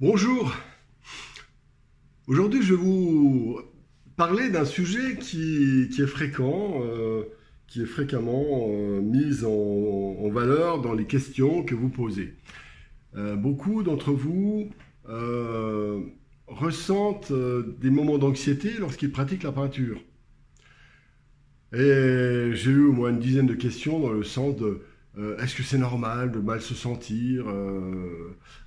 Bonjour, aujourd'hui je vais vous parler d'un sujet qui est fréquent, qui est fréquemment mis en valeur dans les questions que vous posez. Beaucoup d'entre vous euh, ressentent des moments d'anxiété lorsqu'ils pratiquent la peinture. Et j'ai eu au moins une dizaine de questions dans le sens de est-ce que c'est normal de mal se sentir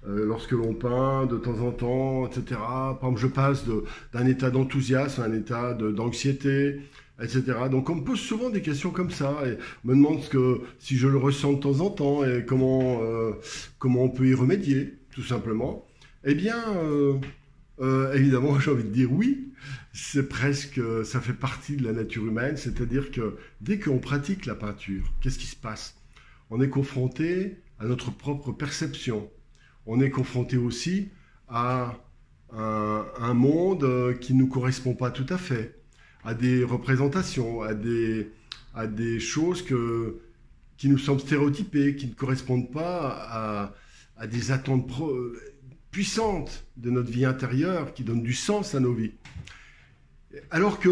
lorsque l'on peint de temps en temps, etc. Par exemple, je passe d'un état d'enthousiasme à un état d'anxiété, etc. Donc on me pose souvent des questions comme ça et me demande si je le ressens de temps en temps et comment on peut y remédier, tout simplement. Eh bien, évidemment, j'ai envie de dire oui. C'est presque, ça fait partie de la nature humaine, c'est-à-dire que dès qu'on pratique la peinture, qu'est-ce qui se passe? On est confronté à notre propre perception. On est confronté aussi à un monde qui ne nous correspond pas tout à fait, à des représentations, à des choses qui nous semblent stéréotypées, qui ne correspondent pas à des attentes puissantes de notre vie intérieure, qui donnent du sens à nos vies. Alors que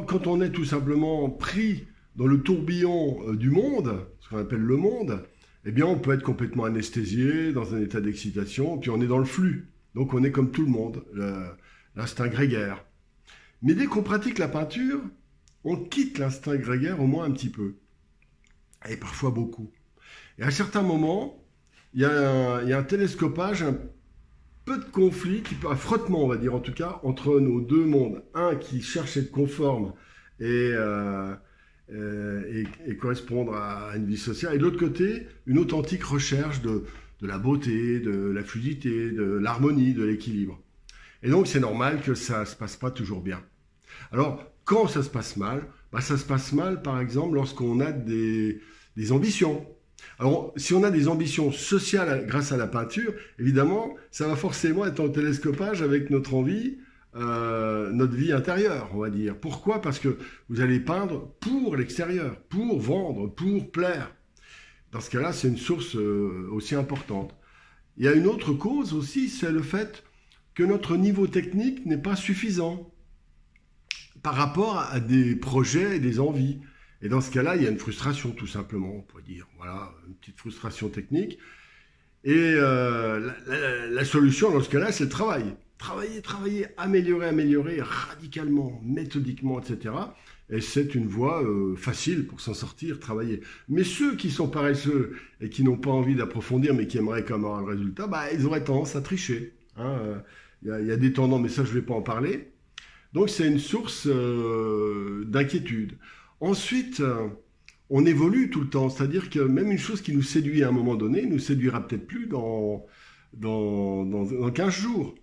quand on est tout simplement pris dans le tourbillon du monde, ce qu'on appelle le monde, eh bien on peut être complètement anesthésié, dans un état d'excitation, puis on est dans le flux. Donc on est comme tout le monde, l'instinct grégaire. Mais dès qu'on pratique la peinture, on quitte l'instinct grégaire au moins un petit peu, et parfois beaucoup. Et à certains moments, il y a un télescopage, un peu de conflit, un frottement, on va dire en tout cas, entre nos deux mondes. Un qui cherche à être conforme et, euh, et correspondre à une vie sociale, et de l'autre côté, une authentique recherche de la beauté, de la fluidité, de l'harmonie, de l'équilibre. Et donc c'est normal que ça ne se passe pas toujours bien. Alors, quand ça se passe mal, bah, ça se passe mal par exemple lorsqu'on a des ambitions. Alors, si on a des ambitions sociales grâce à la peinture, évidemment, ça va forcément être en télescopage avec notre envie, notre vie intérieure, on va dire. Pourquoi? Parce que vous allez peindre pour l'extérieur, pour vendre, pour plaire. Dans ce cas-là, c'est une source aussi importante. Il y a une autre cause aussi, c'est le fait que notre niveau technique n'est pas suffisant par rapport à des projets et des envies. Et dans ce cas-là, il y a une frustration, tout simplement, on pourrait dire. Voilà, une petite frustration technique. Et la solution, dans ce cas-là, c'est le travail. Travailler, travailler, améliorer, améliorer, radicalement, méthodiquement, etc. Et c'est une voie facile pour s'en sortir, travailler. Mais ceux qui sont paresseux et qui n'ont pas envie d'approfondir, mais qui aimeraient quand même avoir le résultat, bah, ils auraient tendance à tricher. Hein. Y a des tendances, mais ça, je ne vais pas en parler. Donc, c'est une source d'inquiétude. Ensuite, on évolue tout le temps, c'est-à-dire que même une chose qui nous séduit à un moment donné, nous séduira peut-être plus dans 15 jours.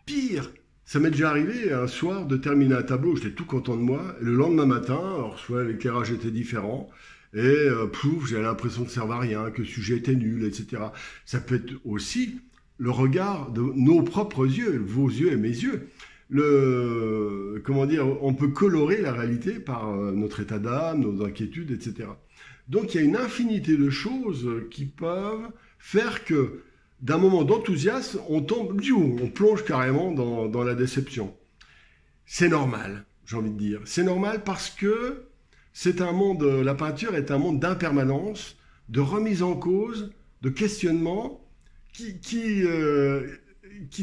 Pire, ça m'est déjà arrivé un soir de terminer un tableau, j'étais tout content de moi, et le lendemain matin, alors soit l'éclairage était différent, et plouf, j'avais l'impression que ça ne servait à rien, que le sujet était nul, etc. Ça peut être aussi le regard de nos propres yeux, vos yeux et mes yeux. Comment dire, on peut colorer la réalité par notre état d'âme, nos inquiétudes, etc. Donc il y a une infinité de choses qui peuvent faire que d'un moment d'enthousiasme, on tombe, on plonge carrément dans la déception. C'est normal, j'ai envie de dire. C'est normal parce que c'est un monde, la peinture est un monde d'impermanence, de remise en cause, de questionnement, qui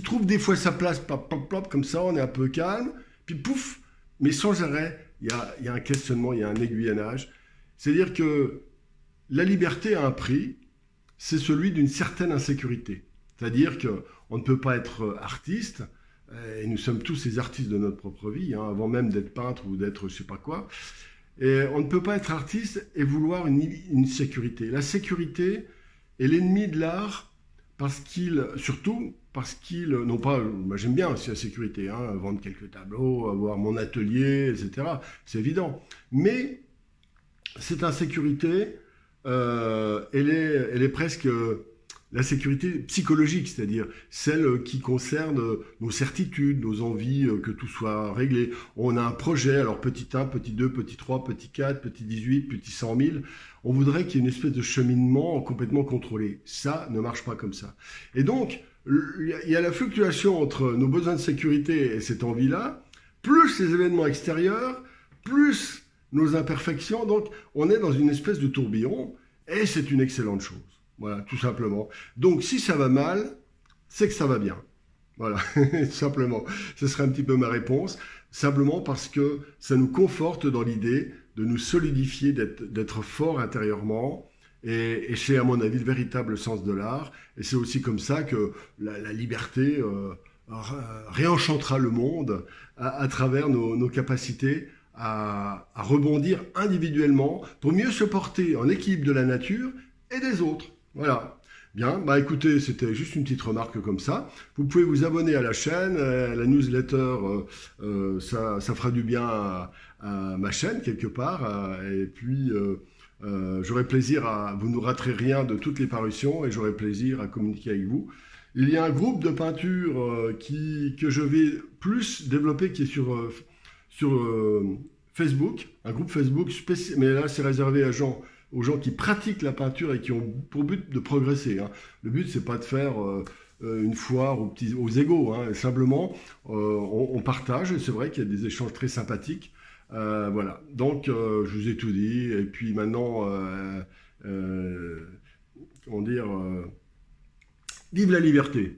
trouve des fois sa place, plop, plop, plop, comme ça, on est un peu calme, puis pouf, mais sans arrêt, il y a un questionnement, il y a un aiguillonnage. C'est-à-dire que la liberté a un prix, c'est celui d'une certaine insécurité. C'est-à-dire qu'on ne peut pas être artiste, et nous sommes tous les artistes de notre propre vie, hein, avant même d'être peintre ou d'être je sais pas quoi, et on ne peut pas être artiste et vouloir une sécurité. La sécurité est l'ennemi de l'art surtout parce qu'ils n'ont pas, moi j'aime bien aussi la sécurité, hein, vendre quelques tableaux, avoir mon atelier, etc. C'est évident. Mais cette insécurité, elle est presque la sécurité psychologique, c'est-à-dire celle qui concerne nos certitudes, nos envies, que tout soit réglé. On a un projet, alors petit 1, petit 2, petit 3, petit 4, petit 18, petit 100 000. On voudrait qu'il y ait une espèce de cheminement complètement contrôlé. Ça ne marche pas comme ça. Et donc, il y a la fluctuation entre nos besoins de sécurité et cette envie-là, plus les événements extérieurs, plus nos imperfections. Donc, on est dans une espèce de tourbillon et c'est une excellente chose. Voilà, tout simplement. Donc, si ça va mal, c'est que ça va bien. Voilà, simplement. Ce serait un petit peu ma réponse. Simplement parce que ça nous conforte dans l'idée de nous solidifier, d'être fort intérieurement. Et c'est, à mon avis, le véritable sens de l'art. Et c'est aussi comme ça que la liberté réenchantera le monde à travers nos capacités à rebondir individuellement pour mieux se porter en équilibre de la nature et des autres. Voilà. Bien, bah écoutez, c'était juste une petite remarque comme ça. Vous pouvez vous abonner à la chaîne, la newsletter, ça fera du bien à ma chaîne quelque part. Et puis, j'aurai plaisir vous ne raterez rien de toutes les parutions et j'aurai plaisir à communiquer avec vous. Il y a un groupe de peinture que je vais plus développer qui est sur Facebook, un groupe Facebook spécial, mais là c'est réservé aux gens qui pratiquent la peinture et qui ont pour but de progresser. Hein. Le but, c'est pas de faire une foire aux égaux. Hein. Simplement, on partage, et c'est vrai qu'il y a des échanges très sympathiques. Voilà. Donc, je vous ai tout dit. Et puis maintenant, comment dire, vive la liberté!